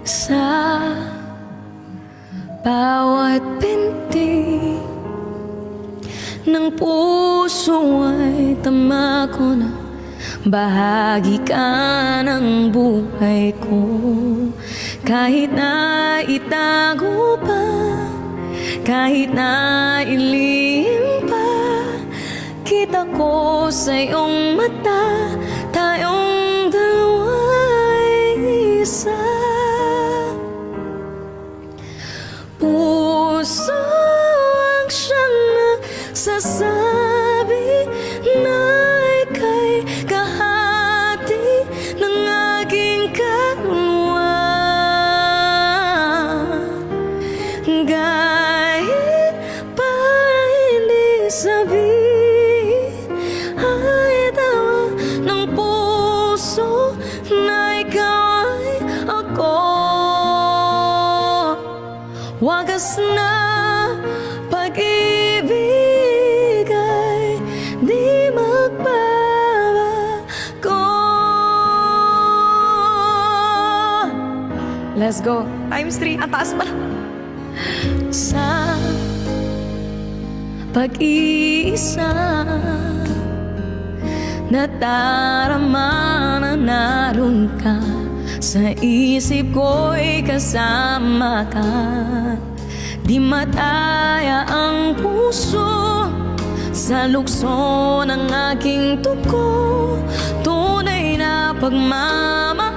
Sa bawat binti ng puso ay tama ko na bahagi ka ng buhay ko. Kahit na itago pa, kahit na ilihim pa, kita ko sa iyong mata, tayong dalawa ay isa. Puso ang siyang nagsasabi na ika'y kahati ng aking kaluluwa. Kahit pa hindi sabihin, ay tawa ng puso na ikaw ay ako. Wagas na pag-ibig ay di magbabago. Let's go. Times 3. Ang taas pa. Sa pag-iisa, nadarama na naroon ka. Sa isip ko'y kasama ka. Di mataya ang puso sa lukso ng aking tuko. Tunay na pagmamahal